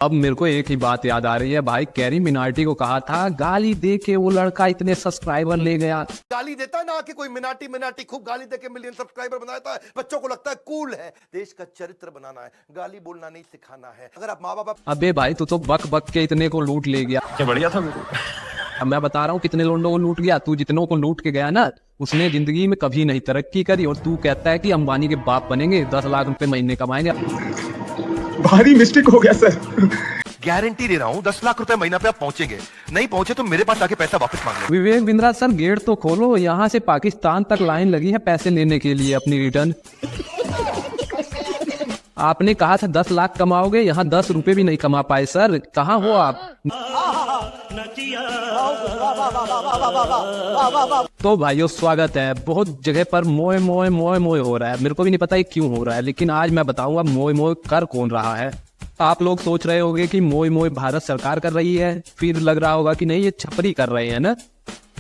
अब मेरे को एक ही बात याद आ रही है भाई, कैरी मिनाटी को कहा था गाली दे के वो लड़का इतने सब्सक्राइबर ले गया। गाली देता है ना कि कोई मिनाटी मिनाटी खूब गाली देके मिलियन सब्सक्राइबर बनाता है, बच्चों को लगता है कूल है। देश का चरित्र बनाना है, गाली बोलना नहीं सिखाना है। अगर आप माँ बाप अबे भाई तू तो बक बक के इतने को लूट ले गया। क्या बढ़िया था मेरे अब मैं बता रहा हूँ कितने लोगों को लूट गया। तू जितनों को लूट के गया ना, उसने जिंदगी में कभी नहीं तरक्की करी, और तू कहता है कि अंबानी के बाप बनेंगे, 10 लाख रुपए महीने कमाएंगे। भारी मिस्टेक हो गया सर। गारंटी दे रहा हूँ 10 लाख रुपए महीना पे आप पहुंचेंगे। नहीं पहुंचे तो मेरे पास आके पैसा वापस मांग लो। विवेक बिंद्रा सर गेट तो खोलो, यहाँ से पाकिस्तान तक लाइन लगी है पैसे लेने के लिए अपनी रिटर्न। आपने कहा था 10 लाख कमाओगे, यहाँ 10 रुपए भी नहीं कमा पाए सर, कहाँ हो आप? तो भाइयों स्वागत है। बहुत जगह पर मोए मोए मोए मोए हो रहा है, मेरे को भी नहीं पता ये क्यों हो रहा है, लेकिन आज मैं बताऊंगा मोए मोए कर कौन रहा है। आप लोग सोच रहे होंगे कि मोए मोए भारत सरकार कर रही है, फिर लग रहा होगा कि नहीं ये छपरी कर रहे हैं ना,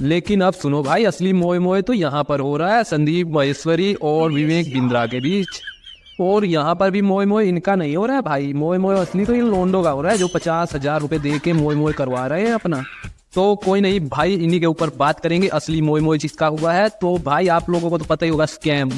लेकिन अब सुनो भाई, असली मोए मोए तो यहाँ पर हो रहा है संदीप महेश्वरी और विवेक बिंद्रा के बीच। और यहाँ पर भी मोए मोए इनका नहीं हो रहा है भाई, मोए मोए असली तो इन लोंडो का हो रहा है जो 50,000 रुपए दे के मोए मोए करवा रहे हैं अपना। तो कोई नहीं भाई, इन्हीं के ऊपर बात करेंगे, असली मोए मोए जिसका हुआ है। तो भाई आप लोगों को तो पता ही होगा स्कैम।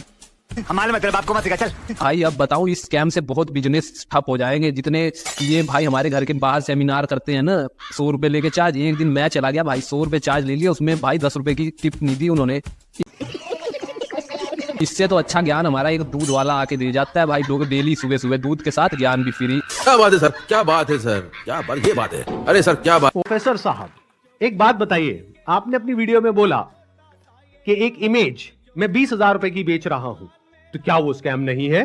हमारे मतलब आपको मत सिखा चल। भाई अब बताऊं, इस स्कैम से बहुत बिजनेस ठप हो जाएंगे। जितने ये भाई हमारे घर के बाहर सेमिनार करते हैं ना, 100 रुपए लेके चार्ज। एक दिन मैं चला गया भाई, 100 रुपए चार्ज ले लिया, उसमें भाई 10 रुपए की टिप नहीं दी उन्होंने। इससे तो अच्छा ज्ञान हमारा एक दूध वाला आके दे जाता है भाई, लोग डेली सुबह सुबह दूध के साथ ज्ञान भी फ्री। क्या बात है सर, क्या बात है सर, क्या बात, ये बात है। अरे सर क्या बात। प्रोफेसर साहब एक बात बताइए, आपने अपनी वीडियो में बोला कि एक इमेज मैं 20,000 रुपए की बेच रहा हूं, तो क्या वो स्कैम नहीं है?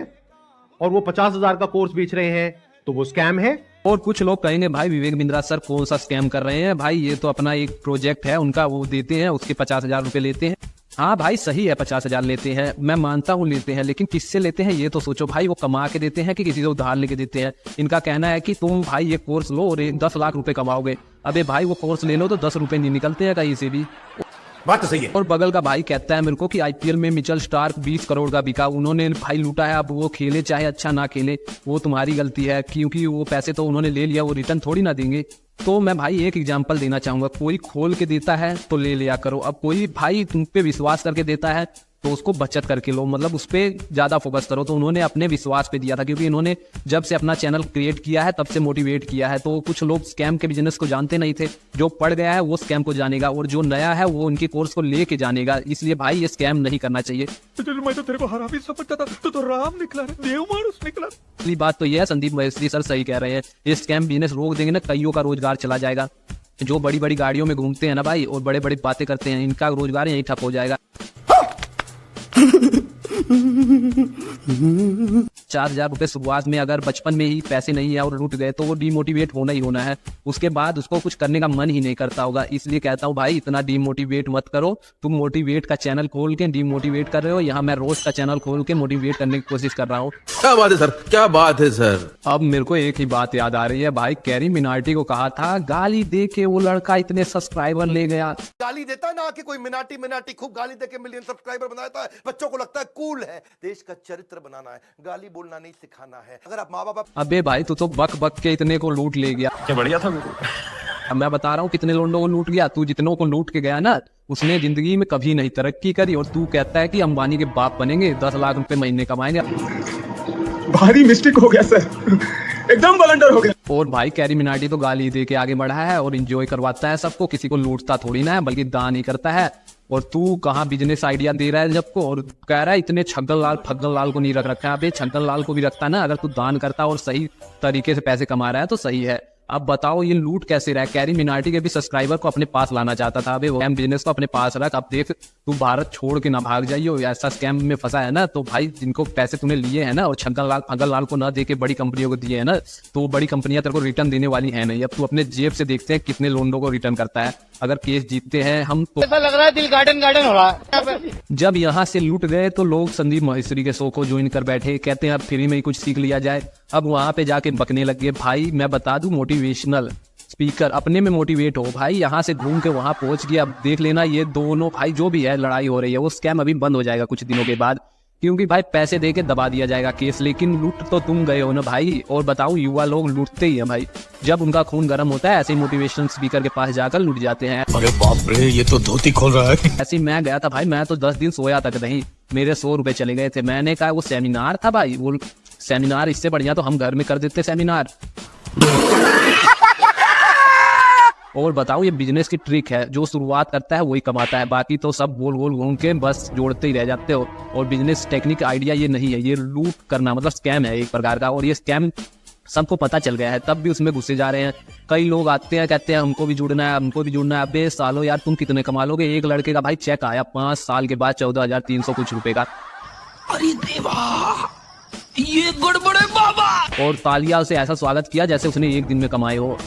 और वो 50,000 का कोर्स बेच रहे हैं तो वो स्कैम है? और कुछ लोग कहेंगे भाई विवेक बिंद्रा सर कौन सा स्कैम कर रहे हैं, भाई ये तो अपना एक प्रोजेक्ट है उनका, वो देते हैं, उसके 50,000 रुपए लेते हैं। हाँ भाई सही है, 50,000 लेते हैं, मैं मानता हूँ लेते हैं, लेकिन किससे लेते हैं ये तो सोचो भाई। वो कमा के देते हैं कि किसी से उधार लेके देते हैं? इनका कहना है कि तुम भाई ये कोर्स लो और 10 लाख रुपए कमाओगे। अबे भाई वो कोर्स ले लो तो 10 रुपए नहीं निकलते हैं कहीं से भी। बात तो सही है। और बगल का भाई कहता है मेरे को कि आईपीएल में मिचेल स्टार्क 20 करोड़ का बिका, उन्होंने भाई लूटा है। अब वो खेले चाहे अच्छा ना खेले, वो तुम्हारी गलती है, क्योंकि वो पैसे तो उन्होंने ले लिया, वो रिटर्न थोड़ी ना देंगे। तो मैं भाई एक एग्जांपल देना चाहूंगा, कोई खोल के देता है तो ले लिया करो। अब कोई भाई तुम पे विश्वास करके देता है तो उसको बचत करके लो, मतलब उस पर ज्यादा फोकस करो। तो उन्होंने अपने विश्वास पे दिया था, क्योंकि इन्होंने जब से अपना चैनल क्रिएट किया है तब से मोटिवेट किया है। तो कुछ लोग स्कैम के बिजनेस को जानते नहीं थे, जो पढ़ गया है वो स्कैम को जानेगा, और जो नया है वो उनके कोर्स को लेके जानेगा। इसलिए भाई ये स्कैम नहीं करना चाहिए। मैं तो तेरे को हरामी समझता था, तू तो राम निकला रे, देव मानुस निकला। असली बात तो यह है, संदीप महेश्वरी सर सही कह रहे हैं, ये स्कैम बिजनेस रोक देंगे ना, कईयों का रोजगार चला जाएगा। जो बड़ी बड़ी गाड़ियों में घूमते हैं ना भाई और बड़े बड़ी बातें करते हैं, इनका रोजगार यहीं ठप हो जाएगा। 4,000 रुपए शुरुआत में अगर बचपन में ही पैसे नहीं है और लूट गए तो वो डिमोटिवेट होना ही होना है, उसके बाद उसको कुछ करने का मन ही नहीं करता होगा। इसलिए कहता हूँ भाई इतना डिमोटिवेट मत करो। तुम मोटिवेट का चैनल खोल के डिमोटिवेट कर रहे हो, यहाँ मैं रोज का चैनल खोल के मोटिवेट करने की कोशिश कर रहा हूँ। क्या बात है सर, क्या बात है सर। अब मेरे को एक ही बात याद आ रही है भाई, कैरी मिनाटी को कहा था गाली दे के वो लड़का इतने सब्सक्राइबर ले गया। गाली देता है ना कि कोई मिनाटी मिनाटी खूब गाली देके मिलियन सब्सक्राइबर बनाता है, बच्चों को लगता है कूल है। देश का चरित्र बनाना है, गाली बोलना नहीं सिखाना है। अगर आप माँ बाप अबे भाई तू तो बक बक के इतने को लूट ले गया। क्या बढ़िया था मेरे अब मैं बता रहा हूँ कितने लोगों को लूट गया। तू जितनों को लूट के गया ना, उसने जिंदगी में कभी नहीं तरक्की करी, और तू कहता है कि अंबानी के बाप बनेंगे, 10 लाख रुपए महीने कमाएंगे। भारी मिस्टेक हो गया सर, एकदम ब्लंडर हो गया। और भाई कैरी मिनाटी तो गाली दे के आगे बढ़ा है और एंजॉय करवाता है सबको, किसी को लूटता थोड़ी ना है, बल्कि दान ही करता है। और तू कहाँ बिजनेस आइडिया दे रहा है जब को, और कह रहा है इतने छगन लाल फग्गन लाल को नहीं रख रखा है। अबे छगन लाल को भी रखता ना, अगर तू दान करता और सही तरीके से पैसे कमा रहा है तो सही है। अब बताओ ये लूट कैसे रहा है? कैरी मिनाटी के भी सब्सक्राइबर को अपने पास लाना चाहता था, अबे वो बिजनेस को अपने पास रख। अब देख तू भारत छोड़ के ना भाग जाइयो, ऐसा स्कैम में फंसा है ना, तो भाई जिनको पैसे तूने लिए हैं ना और छगन लाल फग्गन लाल को ना दे के बड़ी कंपनियों को दिए हैं ना, तो वो बड़ी कंपनियां तेरे को रिटर्न देने वाली है नहीं। अब तू अपने जेब से देखते हैं कितने लोगों को रिटर्न करता है। अगर केस जीतते हैं हम तो ऐसा लग रहा है दिल गार्डन गार्डन हो रहा है। जब यहाँ से लूट गए तो लोग संदीप महेश्वरी के शो को ज्वाइन कर बैठे, कहते हैं अब फ्री में ही कुछ सीख लिया जाए। अब वहां पे जाके बकने लग गए। भाई मैं बता दूं, मोटिवेशनल स्पीकर अपने में मोटिवेट हो भाई, यहाँ से घूम के वहां पहुंच गया। अब देख लेना ये दोनों भाई जो भी है लड़ाई हो रही है, वो स्कैम अभी बंद हो जाएगा कुछ दिनों के बाद। क्योंकि भाई पैसे दे के दबा दिया जाएगा केस, लेकिन लूट तो तुम गए हो ना भाई। और बताओ, युवा लोग लूटते ही हैं भाई, जब उनका खून गर्म होता है ऐसे ही मोटिवेशनल स्पीकर के पास जाकर लूट जाते हैं। अरे बाप रे, ये तो धोती खोल रहा है। ऐसे ही मैं गया था भाई, मैं तो 10 दिन सोया तक नहीं, मेरे 100 रुपए चले गए थे। मैंने कहा वो सेमिनार था भाई, वो सेमिनार इससे बढ़िया तो हम घर में कर देते सेमिनार। और बताओ, ये बिजनेस की ट्रिक है, जो शुरुआत करता है वही कमाता है, बाकी तो सब गोल गोल घूम के बस जोड़ते ही रह जाते हो। और बिजनेस टेक्निक आइडिया ये नहीं है, ये लूट करना मतलब स्कैम है एक प्रकार का, और ये स्कैम सबको पता चल गया है, तब भी उसमें घुसे जा रहे हैं। कई लोग आते हैं, कहते हैं हमको भी जुड़ना है, हमको भी जुड़ना है। अबे सालो यार, तुम कितने कमा लोगे? एक लड़के का भाई चेक आया 5 साल के बाद 14,300 कुछ रुपए का। अरे देवा, ये गड़बड़े बाबा। और तालियां से ऐसा स्वागत किया जैसे उसने एक दिन में कमाए हो।